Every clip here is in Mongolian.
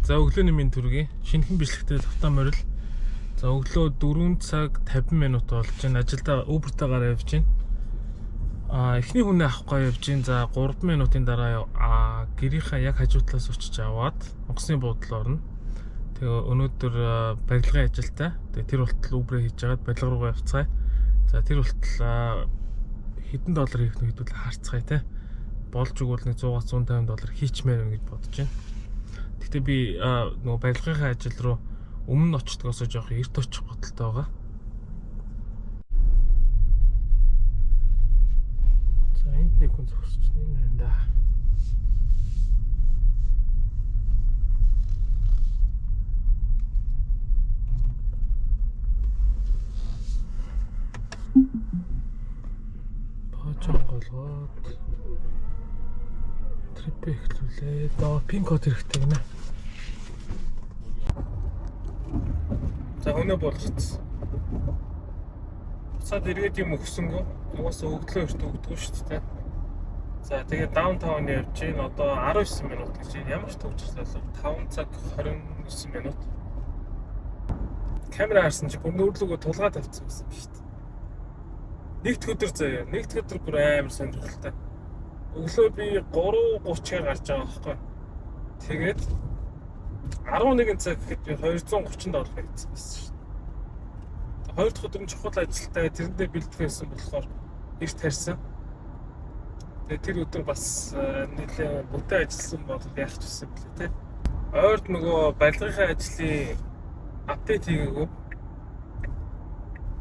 За өглөөний минь төргий. Шинэхэн бичлэгтэй тавтаа морил. За өглөө 4 цаг 50 минут болж байна. Ажилдаа Uber-тай гараа явж байна. Эхний хүнээ авах гоо явж байна. За 3 минутын дараа гэрийнхаа яг хажуу талаас очиж аваад онгоцны буудлын орно. Тэгээ өнөөдөр барилгын ажилтай. Тэгээ тэр болтол Uber-ээ хийж агаад барилга руугаа явцгаая. За тэр болтол хэдэн доллар хийх нь хэдүүл харцгаая те. Болж өгвөл нэг 100-150 доллар хийчмээр байна гэж бодож байна. Гэтэ би нөгөө барилгын ажил руу өмнө очдгоосоо жоох эрт очих бодолтой байгаа. За энд нэг хүн зогсож байна энэ да. Баачаа голгоод трипээ эхлүүлээ. Пин код хэрэгтэй гинэ. За өнөө болгоцсон. Цаад эргээд юм өгсөнгөө. Угаасаа өгдлөө өрт өгдөггүй шүү дээ. За тэгээд даунтаун явж гин одоо 19 минут гэж байна. Ямар ч төвчрлээ 5 цаг 29 минут. Камера харсан чи бүр нүүрлүгөө тулгаад авчихсан гэсэн шүү дээ. Нэгд өдөр заяа. Нэгд өдөр бүр амар сонирхолтой. Өглөө би 3:30-аар гарч байгаа байхгүй. Тэгээд 11 цаг гэхэд би 230 доллар хийсэн шүү дээ. Хоёр дахь өдөр нь чухал ажилтаа тэрэндээ бэлдэх байсан болохоор эрт харьсан. Тэгээд тэр өдөр бас нэлээд бүтэн ажилласан бол яах ч гэсэн бэлээ те. Ойрд нөгөө барилгын ажлын апдейт хийгээгүй.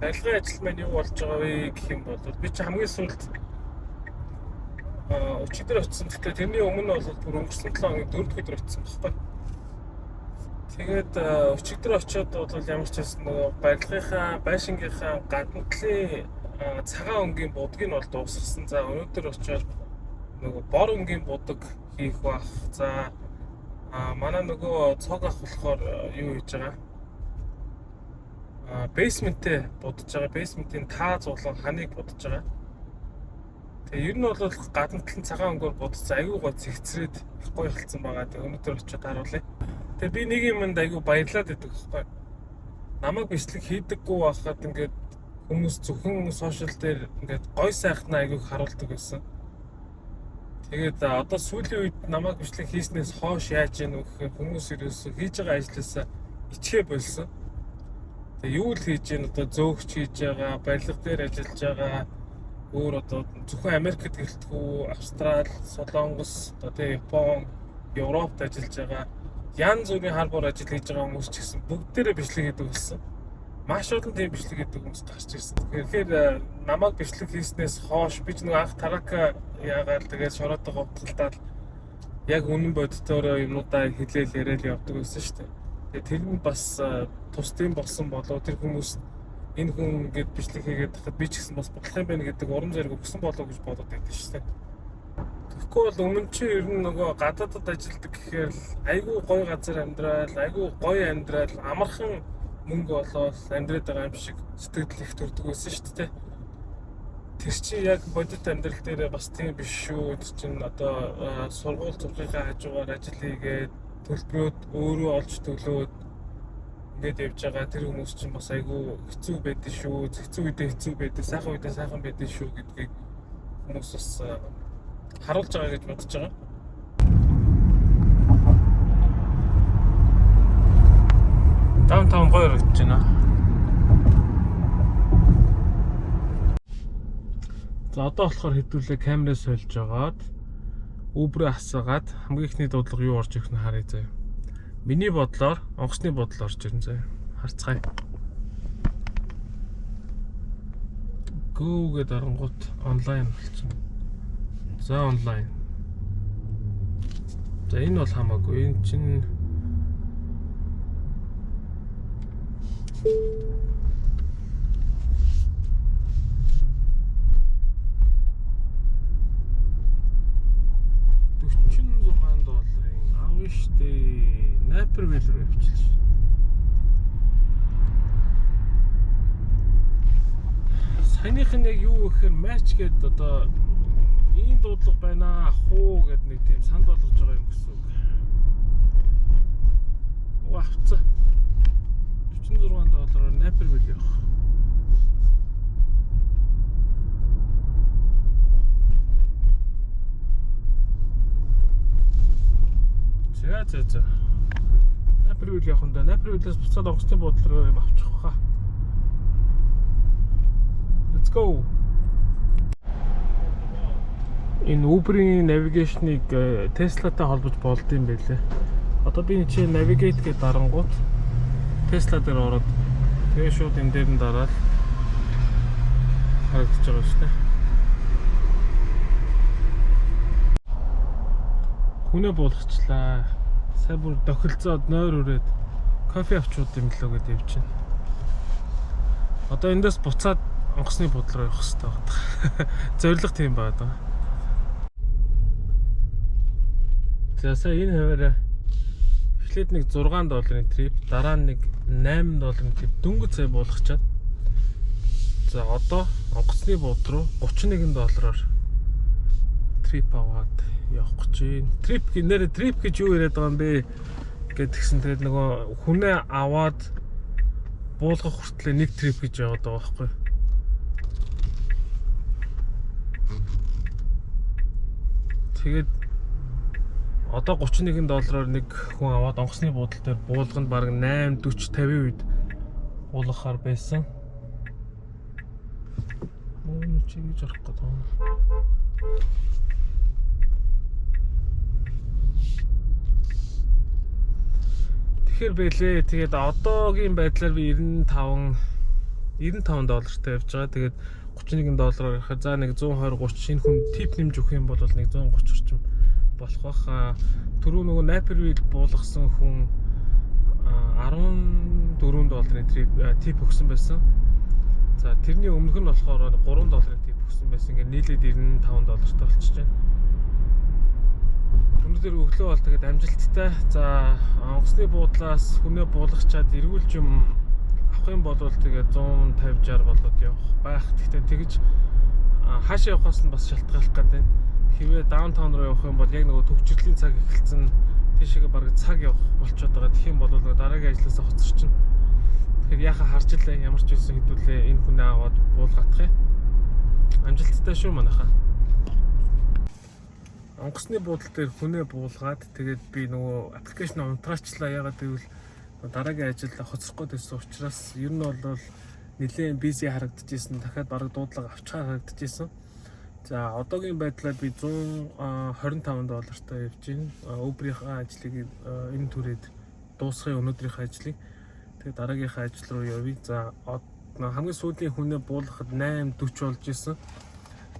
Барилгын ажил маань юу болж байгаа вэ гэх юм бол би чи хамгийн сүүлд өчигдөр очсон. Гэхдээ тэрний өмнө бол бүр өнгөрсөн 7 хоногийн 4 дахь өдөр очсон байхгүй. Тэгээд өчигдөр очиод бол ямар ч байсан нөгөө барилгынхаа, байшингийнхаа гадна талын цагаан өнгийн будгийг нь бол дуусгасан. За өнөөдөр очиод нөгөө бор өнгийн будаг хийх бах. За манай нөгөө цог ах болохоор юу хийж байгаа? Basement-тэй будаж байгаа. Basement-ийн таа зулан ханыг будаж байгаа. Тэгээ ер нь бол гадна талын цагаан өнгөөр будсан аягүй гоо зэгцрээд их гоё хэлсэн байгаа. Тэгээ өнөөдөр очиод харуулъя. Тэгээ би нэг юмд аягүй баярлаад байдаг байхгүй. Намайг бичлэг хийдэггүй байхад ингээд хүмүүс зөвхөн сошиал дээр ингээд гоё сайхнаа аягүй харуулдаг байсан. Тэгээд одоо сүүлийн үед намайг бичлэг хийснээс хойш яаж яах вэ гэхээр хүмүүс ерөөсөө хийж байгаа ажлаасаа ичгээ болсон. Тэгээ юу л хийж яах одоо зөөгч хийж байгаа, барилга дээр ажиллаж байгаа өөр одоо зөвхөн Америкт гэлтгүү, Австрали, Солонгос, одоо тэгээ Япон, Европт ажиллаж байгаа янз бүрийн харбор ажил хийж байгаа хүмүүс ч гэсэн бүгдээрээ бичлэг хийдэг болсон. Маш олон тийм бичлэг хийдэг хүмүүс гарч ирсэн. Тэгэхээр намайг бичлэг хийснээс хойш би ч нэг анх тарака яагаад тэгээд шороотоо говтгалдаад яг үнэн бодитоороо юмудаа хэлээл яриад явдаг байсан шүү дээ. Тэгээд тэр нь бас тусдын болсон болоо тэр хүмүүс энэ хүн ингээд бичлэг хийгээд тахад би ч гэсэн бас болох юм байна гэдэг урам зориг өгсөн болоо гэж бодоод байдаг шүү дээ. Тэгэхгүй бол өмнө чи ер нь нөгөө гадаадд ажилладаг гэхээр айгүй гоё газар амьдрал, айгүй гоё амьдрал, амархан мөнгө олоод амьдраад байгаа юм шиг сэтгэл их төрдөг байсан шүү дээ. Тэр чинь яг бодит амьдрал дээр бас тийм биш шүү. Тэр чинь одоо сургууль зурхийнхаа хажуугаар ажил хийгээд төлбөрөөд өөрөө олж төлөөд ингээд явж байгаа тэр хүмүүс чинь бас айгүй хэцүү байдаг шүү. Хэцүү үедээ хэцүү байдаг, сайхан үедээ сайхан байдаг шүү гэдгийг хүмүүс бас харуулж байгаа гэж бодож байгаа. Даунтаун гоё харагдаж байна. За одоо болохоор хэдүүлээ камераа сольж агаад Uber-ээ асаагаад хамгийн ихний дуудлага юу орж ирэх нь харъя заяа. Миний бодлоор онгоцны бодол орж ирнэ заяа. Харцгаая. Go гэдэг арангууд онлайн болчихно. За онлайн. За энэ бол хамаагүй. Энэ чинь 46 долларын авна штэ. Naperville руу явчихлаа. Саяных нь яг юу гэхээр match гэдэг одоо ийм дуудлага байна ах уу гэдэг нэг тийм санд болгож байгаа юм гэсэн үг. авцаа. $46 Naperville явах. За. Naperville явах юм да. Naperville-ээс буцаад онгоцны буудлын руу юм авчих хаа. Let's go. Энэ Uber-ийн navigation-ыг Tesla-тай холбож болд юм байлээ. Одоо би чи navigate гэдэг дарангууд Tesla дээр ороод тэгээ шууд энэ дээр нь дараад харагдаж байгаа шүү дээ. Хүнээ буулгачлаа. Сайн бүр дохилцоод нойр өрөөд кофе авчууд юм лөө гэдээ явж байна. Одоо эндээс буцаад онгоцны буудлын руу явах хэрэгтэй байна. Зорилго тийм байна. За сая энэ хаваараа эхлээд нэг $6 трип, дараа нь нэг $8 трип дөнгөж сая буулгачаад. За одоо онгоцны бууд руу $31 трип аваад явах гэж байна. Трип гинээр трип гэж юу яриад байгаа юм бэ гэдгсэн. Тэгээд нөгөө хүнээ аваад буулгах хүртлээр нэг трип гэж яваад байгаа байхгүй. Тэгээд одоо $31-оор нэг хүн аваад онгоцны буудлын дээр буулганд бараг 8-40-50 үед буулгахаар байсан. Мөн чи гэж орох гэдэг юм. Тэгэхээр бэлээ. Тэгээд одоогийн байдлаар би $95 тавьж байгаа. Тэгээд $31-оор ярихаар за нэг 120-30 шинэ хүн тип нэмж өгөх юм бол нэг 130 орчим болох бах. Түрүү нөгөө Naperville буулгасан хүн $14 тип өгсөн байсан. За тэрний өмнөх нь болохоор $3 тип өгсөн байсан. Ингээ нийлээд $95 болчихж байна. Өнөөдөр өглөө бол тэгээд амжилттай. За онгоцны буудлаас хүнээ буулгачаад эргүүлж юм авах юм бол тэгээд 150-60 болоод явах байх. Гэхдээ тэгж хаашаа явахаас нь бас шалтгааллах гэдэг. Хэвээ даунтаун руу явах юм бол яг нөгөө төгжрлийн цаг эхэлсэн тийшээ бараг цаг явах болчиход байгаа. Тэгэх юм бол нөгөө дараагийн ажлаасаа хоцорчин. Тэгэхээр яхаа харж илээ ямар ч үсэн хэдүүлээ энэ хүнээ аваад буулгах юм. Амжилттай шүү манайхаа. Онгоцны буудлын дээр хүнээ буулгаад тэгээд би нөгөө аппликейшн унтраачлаа. Ягаад гэвэл дараагийн ажил хоцрох гэсэн учраас ер нь бол нэлээд busy харагдчихсэн. Дахиад бараг дуудлага авчихаар харагдчихсэн. За одоогийн байдлаар би $125-тай явж байна. Uber-ийн ажлыг энэ түрээд дуусгахын өнөөдрийнхээ ажлыг. Тэгээд дараагийнхаа ажил руу явъя. За хамгийн сүүлийн хүнээ буулгахад 8:40 болж исэн.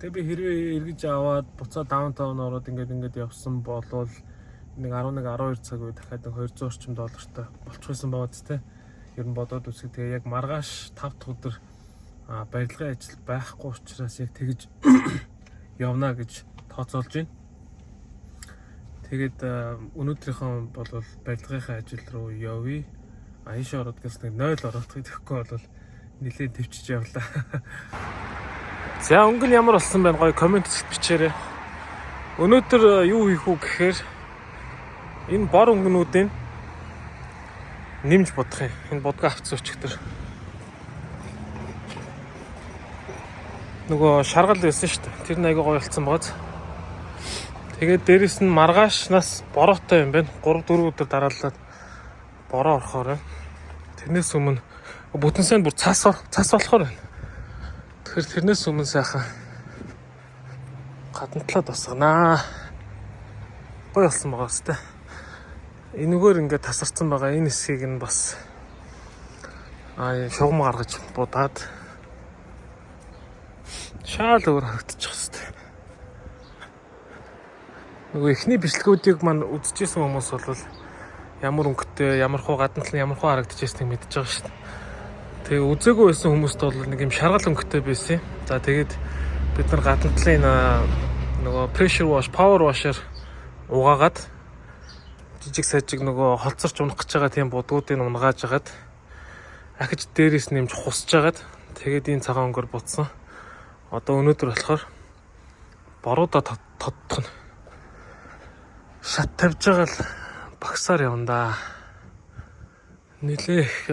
Тэгээд би хэрвээ эргэж аваад буцаад даунтаун ороод ингээд явсан болвол нэг 11-12 цаг үе дахиад $200 орчим доллартай болчихсон байгаа зү. Ер нь бодоод үзэх. Тэгээ яг маргааш 5 дахь өдөр барилгын ажил байхгүй учраас яг тэгж явна гэж тооцоолж байна. Тэгээд өнөөдрийнхөө бол барилгын ажил руу явъя. Аяш ороод гэсэн нэг 0 ороод тэгэхгүй бол нэлээд төвчж явлаа. За өнгө нь ямар болсон байна гоё комент бичээрэй. Өнөөдөр юу хийх үү гэхээр энэ бор өнгөнүүдийн нэмж бодох юм. Энэ бодгоо авцсан өчигдөр. Нөгөө шаргал байсан шүү дээ. Тэр нь аяга гоё болсон бооз. Тэгээд дээрэс нь маргаашнаас бороотой юм байна. 3-4 өдөр дараалаад бороо орохоор байна. Тэрнээс өмнө бүтэн сайн бүр цас болохоор байна. Тэгэхээр тэрнээс өмнө сайхан гадна талаад басганаа. Гоё болсон байгаа хэвчээ. Энэгээр ингээд тасарсан байгаа энэ хэсгийг нь бас шугам гаргаж будаад шаал өөр харагдчих хэвчээ. Нөгөө эхний бичлэгүүдийг маань үзчихсэн хүмүүс бол ямар өнгөтэй, ямар хуу гадна талын ямар хуу харагдчихсэн мэдчихэж байгаа шүү дээ. Тэгээ үзээгүй байсан хүмүүст бол нэг юм шаргал өнгөтэй байсан. За тэгээд бид нар гадна талын нөгөө pressure wash, power washer угаагаад жижиг сажиг нөгөө холцорч унах гэж байгаа тийм будгуудыг унгааж агаад ахиж дээрээс нэмж хусж агаад тэгээд энэ цагаан өнгөөр буцсан. Одоо өнөөдөр болохоор боруудаа тодтох нь шат тавьж байгаа л багсаар явна да. Нэлээх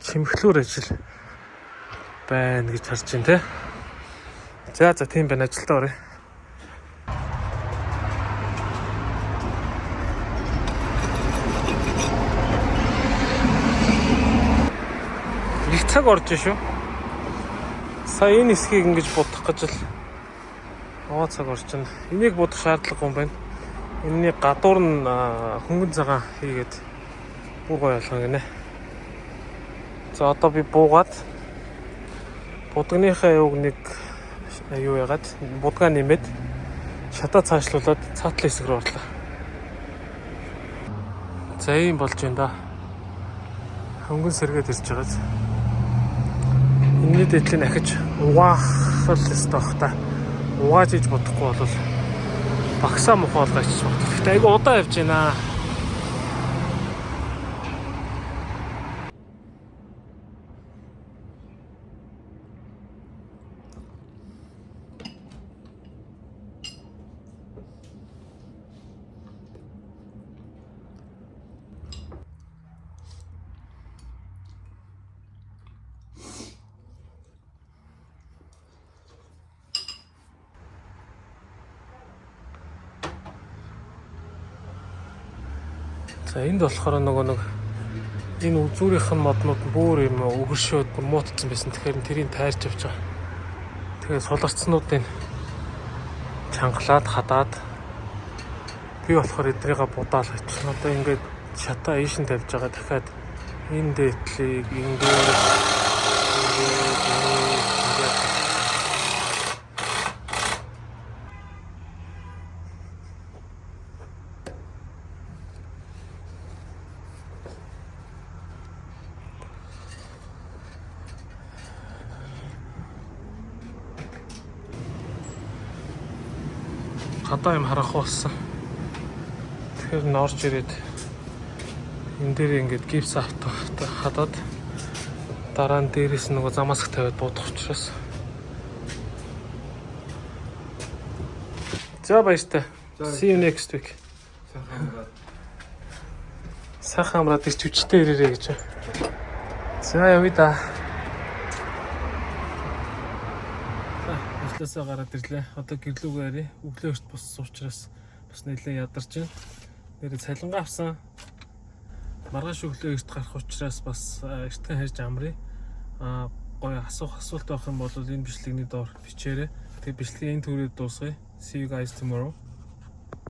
чимхлүүр ажил байна гэж харж байна те. За тийм байна, ажилдаа оръё. Их цаг орж шүү. Сая энэ хэсгийг ингэж будах гэж л цаг орж байна. Энийг будах шаардлагагүй юм байна. Энэний гадуур нь хөнгөн цагаан хийгээд бүр гоё болгоно гинэ. За одоо би буугаад будгийнхаа юуг нэг юу яагаад будгаа нэмээд шатаа цаашлуулад цаатлын хэсэг рүү орлоо. За ийм болж байна да. Хөнгөн сэргээд ирж байгааз. Энэний дэдлийг ахиж угаах л ёстой та. Угааж иж бодохгүй бол багсаа мохоо олгаач бод. Гэхдээ айгу удаа явж байна. За энд болохоор нэг энэ үзүүрийнх нь моднууд бүр юм өгөршөөд бүр муутцсан байсан. Тэгэхээр тэрийг тайрч авч байгаа. Тэгээ суларцнуудыг чангалаад хадаад би болохоор эдрийгээ будаал гэж. Одоо ингээд шатаа ийш нь тавьж байгаа. Дахиад энэ дээдлийг ингээд хадаа юм харах болсон. Тэгэхээр н орж ирээд энэ дээр ингээд гипс хадаад дараа нь дээрээс нөгөө замаск тавиад буудах учраас. За баяртай. See you next week. Сайхан амраад их хүчтэй ирээрэй гэж. За явъя да. Ажлаасаа гараад ирлээ. Одоо гэрлүүгээ арай. Өглөө өрт боссон учраас бас нэлээд ядарч байна. Нэрээ цалингаа авсан. Маргааш өглөө эрт гарах учраас бас эртхэн харж амрыг. Гоё асуулт байх юм бол энэ бичлэгний доор бичээрэй. Тэгээ бичлэгийн энэ төрөйд дуусгая. See you guys tomorrow.